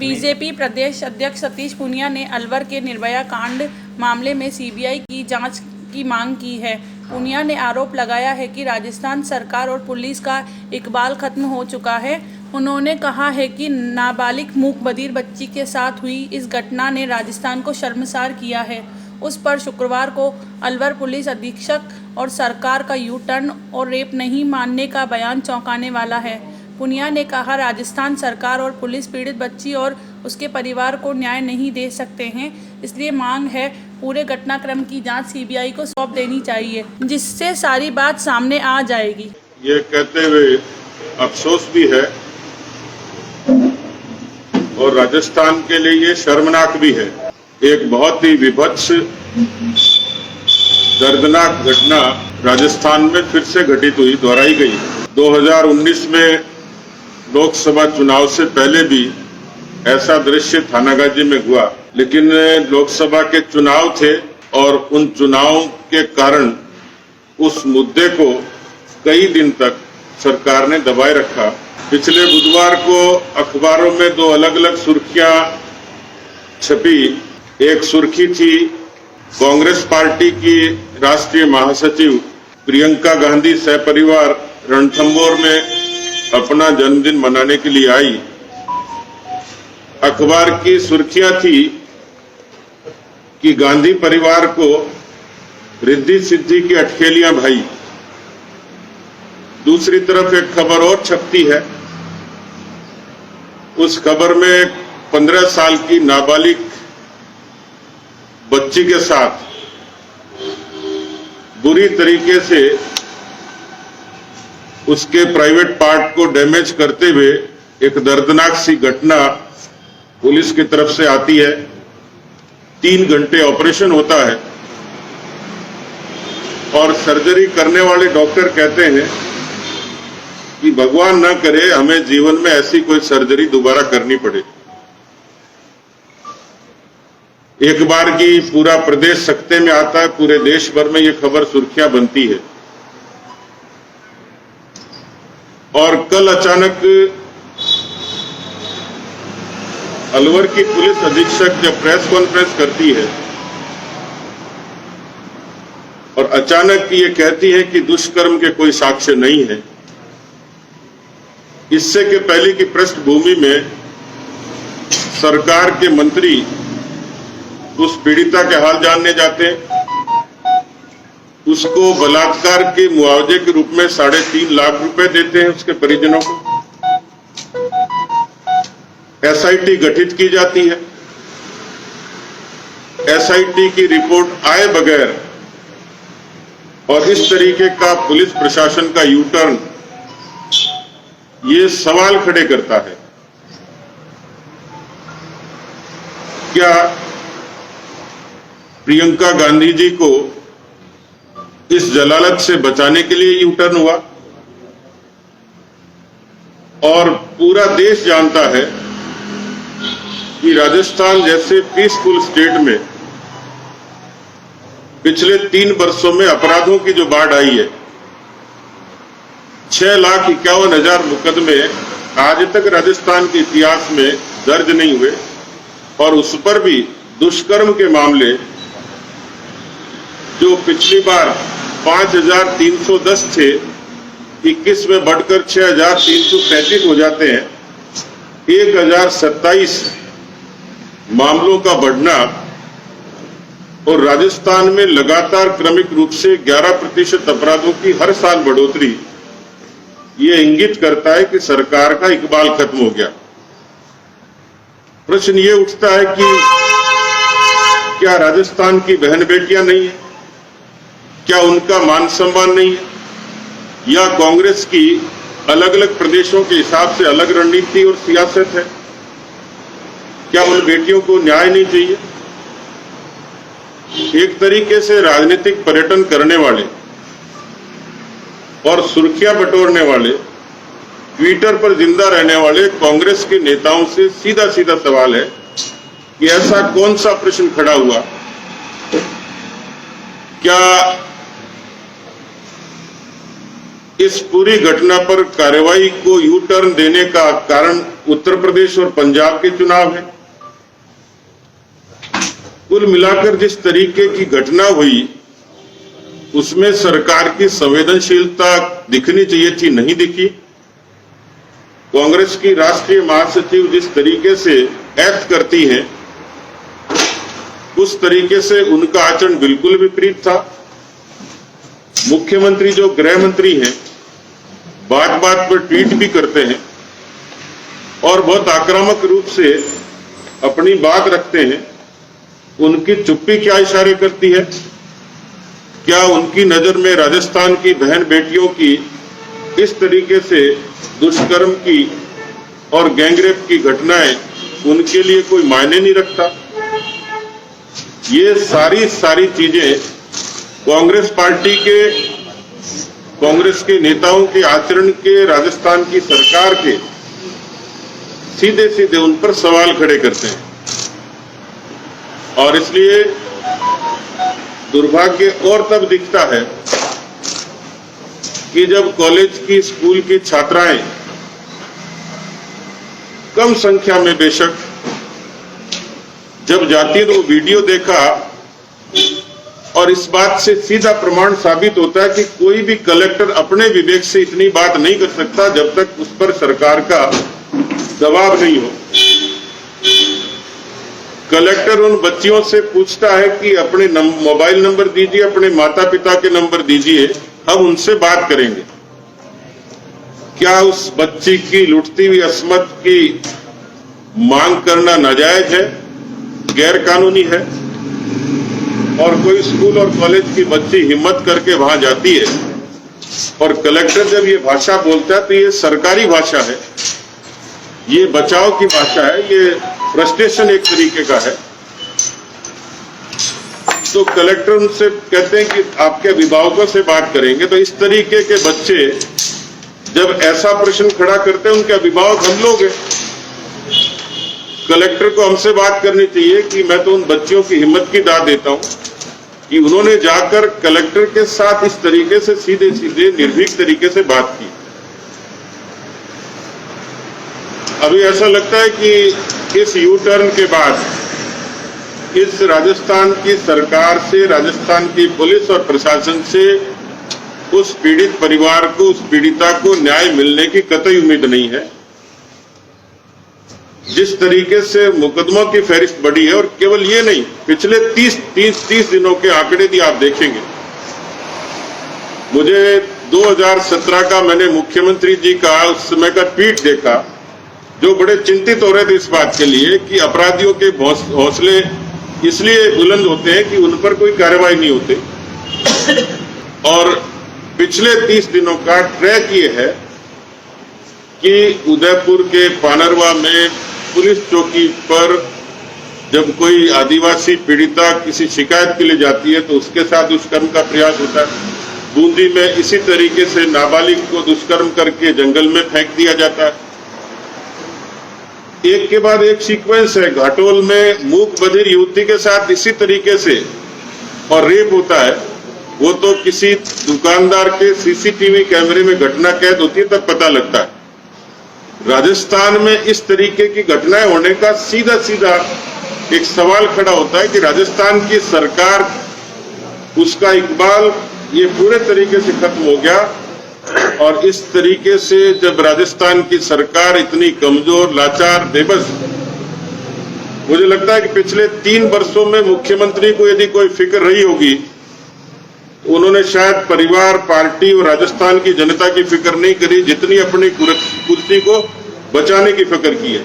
BJP प्रदेश अध्यक्ष सतीश पूनिया ने अलवर के निर्भया कांड मामले में सीबीआई की जांच की मांग की है। पूनिया ने आरोप लगाया है कि राजस्थान सरकार और पुलिस का इकबाल खत्म हो चुका है। उन्होंने कहा है कि नाबालिग मूक बधिर बच्ची के साथ हुई इस घटना ने राजस्थान को शर्मसार किया है। उस पर शुक्रवार को अलवर पुलिस अधीक्षक और सरकार का यू टर्न और रेप नहीं मानने का बयान चौंकाने वाला है। पूनिया ने कहा, राजस्थान सरकार और पुलिस पीड़ित बच्ची और उसके परिवार को न्याय नहीं दे सकते हैं, इसलिए मांग है पूरे घटनाक्रम की जांच सीबीआई को सौंप देनी चाहिए, जिससे सारी बात सामने आ जाएगी। ये कहते हुए अफसोस भी है और राजस्थान के लिए ये शर्मनाक भी है। एक बहुत ही विभत्स दर्दनाक घटना राजस्थान में फिर से घटित हुई, दोहराई गई। 2019 में लोकसभा चुनाव से पहले भी ऐसा दृश्य थानागाजी में हुआ, लेकिन लोकसभा के चुनाव थे और उन चुनावों के कारण उस मुद्दे को कई दिन तक सरकार ने दबाए रखा। पिछले बुधवार को अखबारों में दो अलग अलग सुर्खियां छपी। एक सुर्खी थी कांग्रेस पार्टी की राष्ट्रीय महासचिव प्रियंका गांधी सहपरिवार रणथंभौर में अपना जन्मदिन मनाने के लिए आई। अखबार की सुर्खियां थी कि गांधी परिवार को रिद्धि सिद्धि की अटखेलियां भाई। दूसरी तरफ एक खबर और छपती है। उस खबर में 15 साल की नाबालिग बच्ची के साथ बुरी तरीके से उसके प्राइवेट पार्ट को डैमेज करते हुए एक दर्दनाक सी घटना पुलिस की तरफ से आती है। 3 घंटे ऑपरेशन होता है और सर्जरी करने वाले डॉक्टर कहते हैं कि भगवान न करे हमें जीवन में ऐसी कोई सर्जरी दोबारा करनी पड़े। एक बार की पूरा प्रदेश सकते में आता है, पूरे देश भर में ये खबर सुर्खियां बनती है। और कल अचानक अलवर की पुलिस अधीक्षक जब प्रेस कॉन्फ्रेंस करती है और अचानक ये कहती है कि दुष्कर्म के कोई साक्ष्य नहीं है। इससे के पहले की पृष्ठभूमि में सरकार के मंत्री उस पीड़िता के हाल जानने जाते हैं। उसको बलात्कार के मुआवजे के रूप में 3.5 लाख रुपए देते हैं उसके परिजनों को। एसआईटी गठित की जाती है। एसआईटी की रिपोर्ट आए बगैर और इस तरीके का पुलिस प्रशासन का यू टर्न ये सवाल खड़े करता है, क्या प्रियंका गांधी जी को इस जलालत से बचाने के लिए यू टर्न हुआ? और पूरा देश जानता है कि राजस्थान जैसे पीसफुल स्टेट में पिछले 3 वर्षों में अपराधों की जो बाढ़ आई है, 6,51,000 मुकदमे आज तक राजस्थान के इतिहास में दर्ज नहीं हुए। और उस पर भी दुष्कर्म के मामले जो पिछली बार 5,310 थे, 21 में बढ़कर 6,333 हो जाते हैं। 1,027 मामलों का बढ़ना और राजस्थान में लगातार क्रमिक रूप से 11% अपराधों की हर साल बढ़ोतरी, ये इंगित करता है कि सरकार का इकबाल खत्म हो गया। प्रश्न ये उठता है कि क्या राजस्थान की बहन बेटियां नहीं है? क्या उनका मान सम्मान नहीं है? या कांग्रेस की अलग अलग प्रदेशों के हिसाब से अलग रणनीति और सियासत है? क्या उन बेटियों को न्याय नहीं चाहिए? एक तरीके से राजनीतिक पर्यटन करने वाले और सुर्खियां बटोरने वाले, ट्विटर पर जिंदा रहने वाले कांग्रेस के नेताओं से सीधा सीधा सवाल है कि ऐसा कौन सा प्रश्न खड़ा हुआ? क्या इस पूरी घटना पर कार्रवाई को यू टर्न देने का कारण उत्तर प्रदेश और पंजाब के चुनाव हैं। कुल मिलाकर जिस तरीके की घटना हुई उसमें सरकार की संवेदनशीलता दिखनी चाहिए थी, नहीं दिखी। कांग्रेस की राष्ट्रीय महासचिव जिस तरीके से एक्ट करती हैं उस तरीके से उनका आचरण बिल्कुल विपरीत था। मुख्यमंत्री जो गृह मंत्री हैं बात बात पर ट्वीट भी करते हैं और बहुत आक्रामक रूप से अपनी बात रखते हैं। उनकी चुप्पी क्या इशारे करती है? क्या उनकी नजर में राजस्थान की बहन बेटियों की इस तरीके से दुष्कर्म की और गैंगरेप की घटनाएं उनके लिए कोई मायने नहीं रखता? ये सारी चीजें कांग्रेस पार्टी के, कांग्रेस के नेताओं के आचरण के, राजस्थान की सरकार के सीधे सीधे उन पर सवाल खड़े करते हैं। और इसलिए दुर्भाग्य और तब दिखता है कि जब कॉलेज की, स्कूल की छात्राएं कम संख्या में बेशक जब जाती है तो वो वीडियो देखा और इस बात से सीधा प्रमाण साबित होता है कि कोई भी कलेक्टर अपने विवेक से इतनी बात नहीं कर सकता जब तक उस पर सरकार का दबाव नहीं हो। कलेक्टर उन बच्चियों से पूछता है कि अपने मोबाइल नंबर दीजिए, अपने माता पिता के नंबर दीजिए, हम उनसे बात करेंगे। क्या उस बच्ची की लुटती हुई अस्मत की मांग करना नाजायज है, गैर कानूनी है? और कोई स्कूल और कॉलेज की बच्ची हिम्मत करके वहां जाती है और कलेक्टर जब ये भाषा बोलता है तो ये सरकारी भाषा है, ये बचाव की भाषा है, ये फ्रस्ट्रेशन एक तरीके का है। तो कलेक्टर उनसे कहते हैं कि आपके अभिभावकों से बात करेंगे। तो इस तरीके के बच्चे जब ऐसा प्रश्न खड़ा करते हैं, उनके अभिभावक हम लोग हैं। कलेक्टर को हमसे बात करनी चाहिए कि मैं तो उन बच्चियों की हिम्मत की दाद देता हूं कि उन्होंने जाकर कलेक्टर के साथ इस तरीके से सीधे सीधे निर्भीक तरीके से बात की। अभी ऐसा लगता है कि इस यू टर्न के बाद इस राजस्थान की सरकार से, राजस्थान की पुलिस और प्रशासन से उस पीड़ित परिवार को, उस पीड़िता को न्याय मिलने की कतई उम्मीद नहीं है। जिस तरीके से मुकदमों की फहरिस्त बढ़ी है, और केवल ये नहीं, पिछले 30 दिनों के आंकड़े भी आप देखेंगे। मुझे 2017 का मैंने मुख्यमंत्री जी का उस समय का ट्वीट देखा जो बड़े चिंतित हो रहे थे इस बात के लिए कि अपराधियों के हौसले इसलिए बुलंद होते हैं कि उन पर कोई कार्रवाई नहीं होती। और पिछले 30 दिनों का ट्रैक ये है कि उदयपुर के पानरवा में पुलिस चौकी पर जब कोई आदिवासी पीड़िता किसी शिकायत के लिए जाती है तो उसके साथ दुष्कर्म का प्रयास होता है। बूंदी में इसी तरीके से नाबालिग को दुष्कर्म करके जंगल में फेंक दिया जाता है। एक के बाद एक सीक्वेंस है। घाटोल में मूक बधिर युवती के साथ इसी तरीके से और रेप होता है। वो तो किसी दुकानदार के सीसीटीवी कैमरे में घटना कैद होती है तब पता लगता है। राजस्थान में इस तरीके की घटनाएं होने का सीधा सीधा एक सवाल खड़ा होता है कि राजस्थान की सरकार, उसका इकबाल ये पूरे तरीके से खत्म हो गया। और इस तरीके से जब राजस्थान की सरकार इतनी कमजोर, लाचार, बेबस, मुझे लगता है कि पिछले 3 वर्षों में मुख्यमंत्री को यदि कोई फिक्र रही होगी तो उन्होंने शायद परिवार, पार्टी और राजस्थान की जनता की फिक्र नहीं करी जितनी अपनी कुर्सी को बचाने की फिक्र की है।